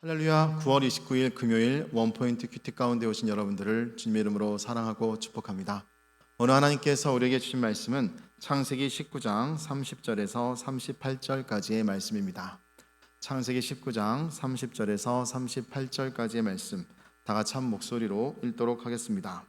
할렐루야. 9월 29일 금요일 원포인트 큐티 가운데 오신 여러분들을 주님의 이름으로 사랑하고 축복합니다. 오늘 하나님께서 우리에게 주신 말씀은 창세기 19장 30절에서 38절까지의 말씀입니다. 창세기 19장 30절에서 38절까지의 말씀 다 같이 한 목소리로 읽도록 하겠습니다.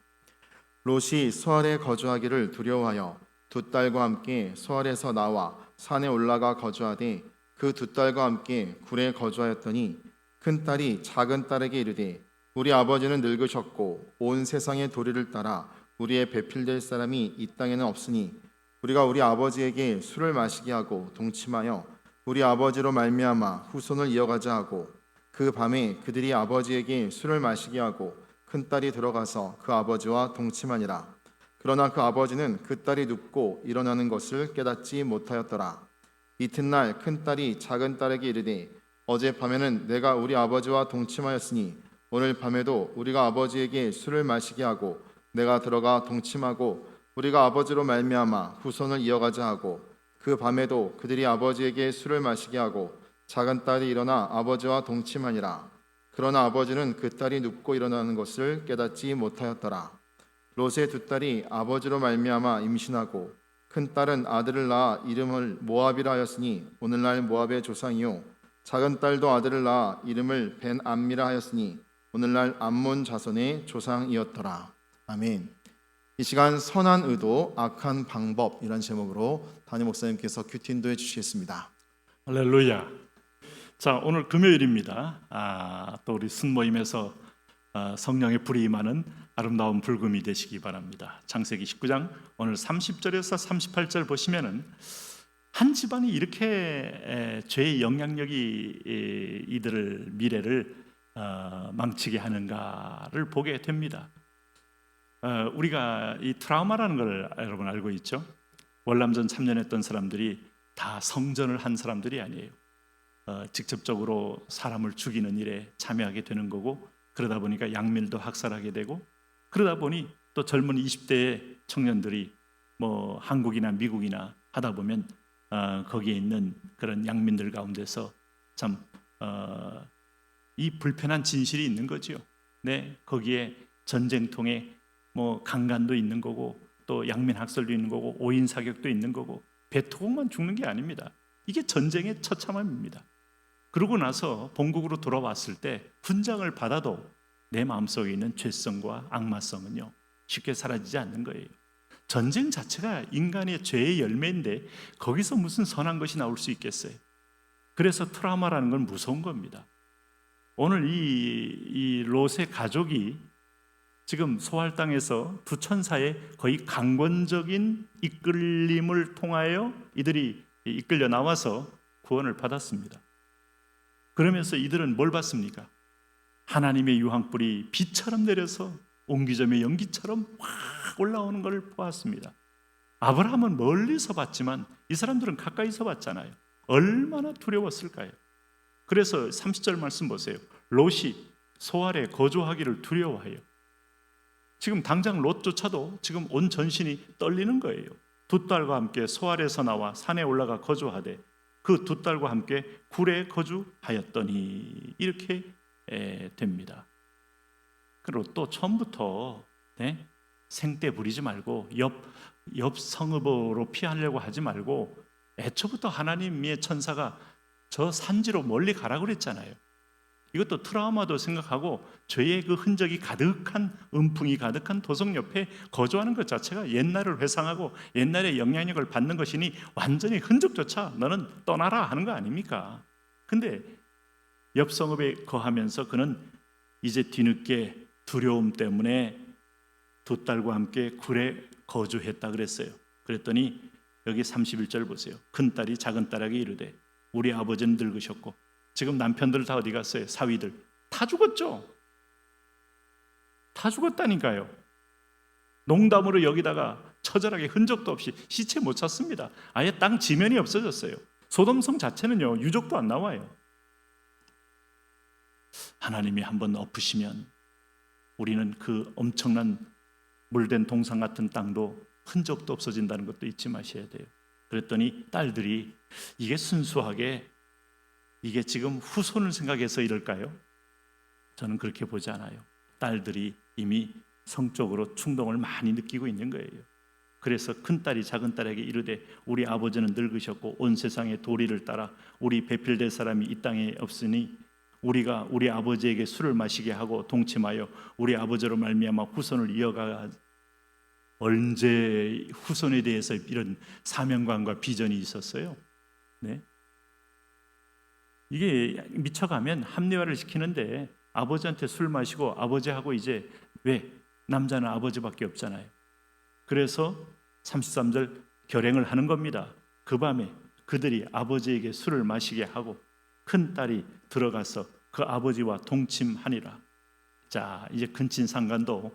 롯이 소알에 거주하기를 두려워하여 두 딸과 함께 소알에서 나와 산에 올라가 거주하되 그 두 딸과 함께 굴에 거주하였더니 큰 딸이 작은 딸에게 이르되 우리 아버지는 늙으셨고 온 세상의 도리를 따라 우리의 배필될 사람이 이 땅에는 없으니 우리가 우리 아버지에게 술을 마시게 하고 동침하여 우리 아버지로 말미암아 후손을 이어가자 하고 그 밤에 그들이 아버지에게 술을 마시게 하고 큰 딸이 들어가서 그 아버지와 동침하니라. 그러나 그 아버지는 그 딸이 눕고 일어나는 것을 깨닫지 못하였더라. 이튿날 큰 딸이 작은 딸에게 이르되 어젯밤에는 내가 우리 아버지와 동침하였으니 오늘 밤에도 우리가 아버지에게 술을 마시게 하고 내가 들어가 동침하고 우리가 아버지로 말미암아 후손을 이어가자 하고 그 밤에도 그들이 아버지에게 술을 마시게 하고 작은 딸이 일어나 아버지와 동침하니라. 그러나 아버지는 그 딸이 눕고 일어나는 것을 깨닫지 못하였더라. 롯의 두 딸이 아버지로 말미암아 임신하고 큰 딸은 아들을 낳아 이름을 모압이라 하였으니 오늘날 모압의 조상이요 작은 딸도 아들을 낳아 이름을 벤암미라 하였으니 오늘날 암몬 자손의 조상이었더라. 아멘. 이 시간 선한 의도, 악한 방법 이란 제목으로 담임 목사님께서 큐티 인도해 주시겠습니다. 할렐루야. 자, 오늘 금요일입니다. 또 우리 순모임에서 성령의 불이 임하는 아름다운 불금이 되시기 바랍니다. 창세기 19장 오늘 30절에서 38절 보시면은 한 집안이 이렇게 죄의 영향력이 이들을 미래를 망치게 하는가를 보게 됩니다. 우리가 이 트라우마라는 걸 여러분 알고 있죠? 월남전 참전했던 사람들이 다 성전을 한 사람들이 아니에요. 직접적으로 사람을 죽이는 일에 참여하게 되는 거고, 그러다 보니까 양밀도 학살하게 되고, 그러다 보니 또 젊은 20대의 청년들이 뭐 한국이나 미국이나 하다 보면 거기에 있는 그런 양민들 가운데서 참 이 불편한 진실이 있는 거죠. 네, 거기에 전쟁통에 뭐 강간도 있는 거고 또 양민 학살도 있는 거고 오인 사격도 있는 거고 배토국만 죽는 게 아닙니다. 이게 전쟁의 처참함입니다. 그러고 나서 본국으로 돌아왔을 때 훈장을 받아도 내 마음속에 있는 죄성과 악마성은요 쉽게 사라지지 않는 거예요. 전쟁 자체가 인간의 죄의 열매인데 거기서 무슨 선한 것이 나올 수 있겠어요? 그래서 트라우마라는 건 무서운 겁니다. 오늘 이 롯의 가족이 지금 소알 땅에서 두 천사의 거의 강권적인 이끌림을 통하여 이들이 이끌려 나와서 구원을 받았습니다. 그러면서 이들은 뭘 받습니까? 하나님의 유황불이 비처럼 내려서 옹기점의 연기처럼 확 올라오는 것을 보았습니다. 아브라함은 멀리서 봤지만 이 사람들은 가까이서 봤잖아요. 얼마나 두려웠을까요? 그래서 30절 말씀 보세요. 롯이 소알에 거주하기를 두려워해요. 지금 당장 롯조차도 지금 온 전신이 떨리는 거예요. 두 딸과 함께 소알에서 나와 산에 올라가 거주하되 그 두 딸과 함께 굴에 거주하였더니 이렇게 됩니다. 그리고 또 처음부터 생떼 부리지 말고 옆 성읍으로 피하려고 하지 말고 애초부터 하나님의 천사가 저 산지로 멀리 가라고 그랬잖아요. 이것도 트라우마도 생각하고 죄의 그 흔적이 가득한 음풍이 가득한 도성 옆에 거주하는 것 자체가 옛날을 회상하고 옛날의 영향력을 받는 것이니 완전히 흔적조차 너는 떠나라 하는 거 아닙니까? 근데 옆 성읍에 거하면서 그는 이제 뒤늦게 두려움 때문에 두 딸과 함께 굴에 거주했다 그랬어요. 그랬더니 여기 31절 보세요. 큰 딸이 작은 딸에게 이르되 우리 아버지는 늙으셨고 지금 남편들 다 어디 갔어요? 사위들 다 죽었죠. 다 죽었다니까요. 농담으로 여기다가 처절하게 흔적도 없이 시체 못 찾습니다. 아예 땅 지면이 없어졌어요. 소돔성 자체는요 유적도 안 나와요. 하나님이 한번 엎으시면 우리는 그 엄청난 물된 동상 같은 땅도 흔적도 없어진다는 것도 잊지 마셔야 돼요. 그랬더니 딸들이 이게 순수하게 이게 지금 후손을 생각해서 이럴까요? 저는 그렇게 보지 않아요. 딸들이 이미 성적으로 충동을 많이 느끼고 있는 거예요. 그래서 큰딸이 작은딸에게 이르되 우리 아버지는 늙으셨고 온 세상의 도리를 따라 우리 배필될 사람이 이 땅에 없으니 우리가 우리 아버지에게 술을 마시게 하고 동침하여 우리 아버지로 말미암아 후손을 이어가. 언제 후손에 대해서 이런 사명감과 비전이 있었어요? 네? 이게 미쳐가면 합리화를 시키는데 아버지한테 술 마시고 아버지하고 이제 왜? 남자는 아버지밖에 없잖아요. 그래서 33절 결행을 하는 겁니다. 그 밤에 그들이 아버지에게 술을 마시게 하고 큰딸이 들어가서 그 아버지와 동침하니라. 자, 이제 근친상간도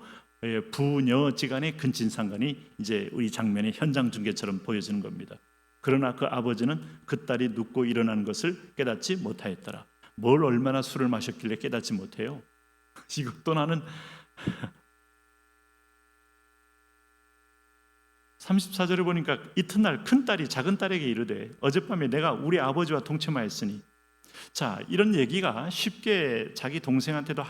부녀지간의 근친상간이 이제 우리 장면의 현장 중계처럼 보여지는 겁니다. 그러나 그 아버지는 그 딸이 눕고 일어나는 것을 깨닫지 못하였더라. 뭘 얼마나 술을 마셨길래 깨닫지 못해요? 이것도 나는 34절에 보니까 이튿날 큰딸이 작은딸에게 이르되 어젯밤에 내가 우리 아버지와 동침하였으니. 자, 이런 얘기가 쉽게 자기 동생한테도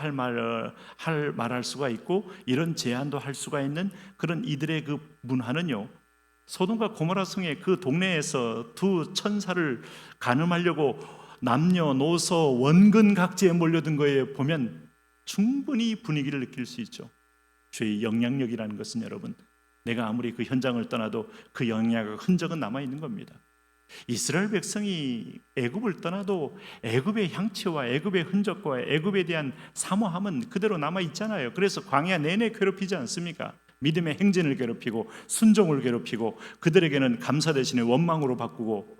말할 수가 있고 이런 제안도 할 수가 있는 그런 이들의 그 문화는요, 소돔과 고모라 성의 그 동네에서 두 천사를 간음하려고 남녀노소 원근각지에 몰려든 거에 보면 충분히 분위기를 느낄 수 있죠. 죄의 영향력이라는 것은 여러분, 내가 아무리 그 현장을 떠나도 그 영향의 흔적은 남아있는 겁니다. 이스라엘 백성이 애굽을 떠나도 애굽의 향취와 애굽의 흔적과 애굽에 대한 사모함은 그대로 남아있잖아요. 그래서 광야 내내 괴롭히지 않습니까? 믿음의 행진을 괴롭히고 순종을 괴롭히고 그들에게는 감사 대신에 원망으로 바꾸고,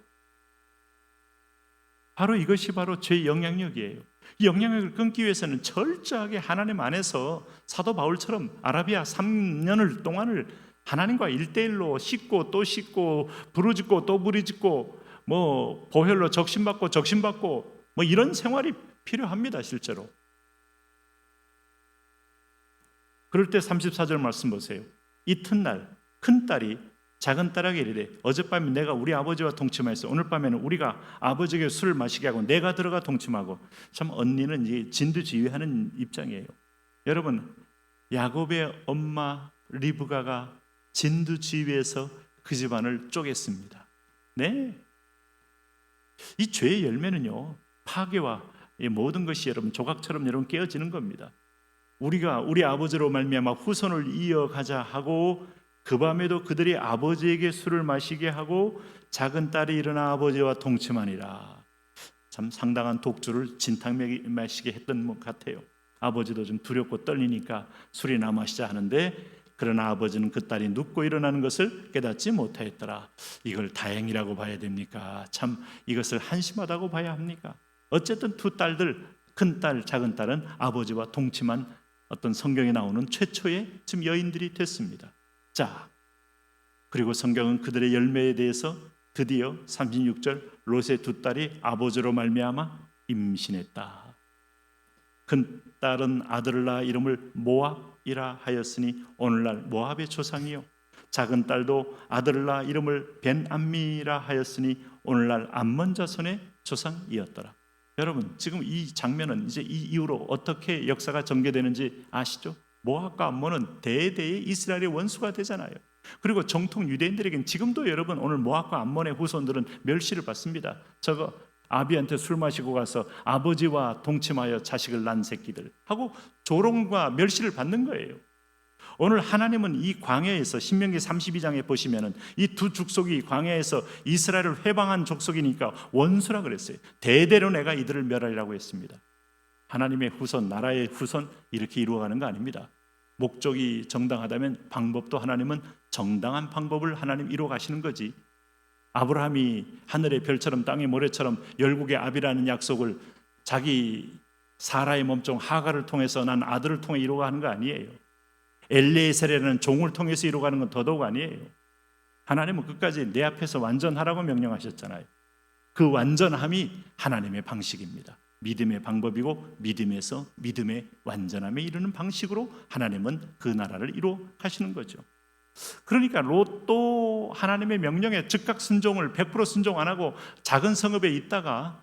바로 이것이 바로 죄의 영향력이에요. 이 영향력을 끊기 위해서는 철저하게 하나님 안에서 사도 바울처럼 아라비아 3년을 동안을 하나님과 1대1로 씻고 또 씻고 부르짖고 또 부르짖고 뭐 보혈로 적신받고 뭐 이런 생활이 필요합니다. 실제로. 그럴 때 34절 말씀 보세요. 이튿날 큰딸이 작은딸에게 이르되 어젯밤에 내가 우리 아버지와 동침하였어. 오늘 밤에는 우리가 아버지에게 술을 마시게 하고 내가 들어가 동침하고. 참 언니는 이제 진두지휘하는 입장이에요. 여러분, 야곱의 엄마 리브가가 진두지휘해서 그 집안을 쪼갰습니다. 네, 이 죄의 열매는요, 파괴와 이 모든 것이 여러분 조각처럼 여러분 깨어지는 겁니다. 우리가 우리 아버지로 말미암아 후손을 이어가자 하고 그 밤에도 그들이 아버지에게 술을 마시게 하고 작은 딸이 일어나 아버지와 동침하니라. 참 상당한 독주를 진탕 마시게 했던 것 같아요. 아버지도 좀 두렵고 떨리니까 술이나 마시자 하는데, 그러나 아버지는 그 딸이 눕고 일어나는 것을 깨닫지 못하였더라. 이걸 다행이라고 봐야 됩니까? 참 이것을 한심하다고 봐야 합니까? 어쨌든 두 딸들, 큰딸, 작은딸은 아버지와 동침한 어떤 성경에 나오는 최초의 지금 여인들이 됐습니다. 자, 그리고 성경은 그들의 열매에 대해서 드디어 36절 롯의 두 딸이 아버지로 말미암아 임신했다. 큰 딸은 아들을 낳아 이름을 모압이라 하였으니 오늘날 모압의 조상이요, 작은 딸도 아들을 낳아 이름을 벤암미라 하였으니 오늘날 암몬 자손의 조상이었더라. 여러분, 지금 이 장면은 이제 이 이후로 어떻게 역사가 전개되는지 아시죠? 모압과 암몬은 대대의 이스라엘의 원수가 되잖아요. 그리고 정통 유대인들에겐 지금도 여러분 오늘 모압과 암몬의 후손들은 멸시를 받습니다. 저거 아비한테 술 마시고 가서 아버지와 동침하여 자식을 낳은 새끼들 하고 조롱과 멸시를 받는 거예요. 오늘 하나님은 이 광야에서 신명기 32장에 보시면은 이 두 족속이 광야에서 이스라엘을 회방한 족속이니까 원수라 그랬어요. 대대로 내가 이들을 멸하리라고 했습니다. 하나님의 후손, 나라의 후손 이렇게 이루어가는 거 아닙니다. 목적이 정당하다면 방법도 하나님은 정당한 방법을 하나님 이루어 가시는 거지. 아브라함이 하늘의 별처럼 땅의 모래처럼 열국의 아비라는 약속을 자기 사라의 몸종 하가를 통해서 난 아들을 통해 이루어가는 거 아니에요. 엘리에셀이라는 종을 통해서 이루어가는 건 더더욱 아니에요. 하나님은 끝까지 내 앞에서 완전하라고 명령하셨잖아요. 그 완전함이 하나님의 방식입니다. 믿음의 방법이고 믿음에서 믿음의 완전함에 이르는 방식으로 하나님은 그 나라를 이루어 가시는 거죠. 그러니까 롯도 하나님의 명령에 즉각 순종을 100% 순종 안 하고 작은 성읍에 있다가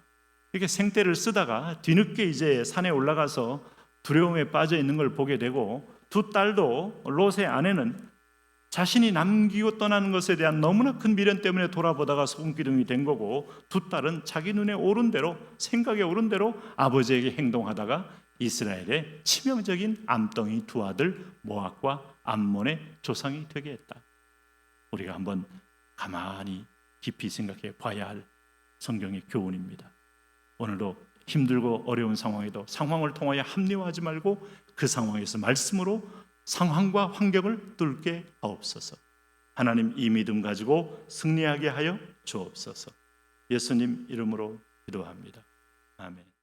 이렇게 생떼를 쓰다가 뒤늦게 이제 산에 올라가서 두려움에 빠져 있는 걸 보게 되고, 두 딸도 롯의 아내는 자신이 남기고 떠나는 것에 대한 너무나 큰 미련 때문에 돌아보다가 손기둥이 된 거고, 두 딸은 자기 눈에 오른 대로, 생각에 오른 대로 아버지에게 행동하다가 이스라엘의 치명적인 암덩이 두 아들 모압과 암몬의 조상이 되게 했다. 우리가 한번 가만히 깊이 생각해 봐야 할 성경의 교훈입니다. 오늘도 힘들고 어려운 상황에도 상황을 통하여 합리화하지 말고 그 상황에서 말씀으로 상황과 환경을 뚫게 하옵소서. 하나님, 이 믿음 가지고 승리하게 하여 주옵소서. 예수님 이름으로 기도합니다. 아멘.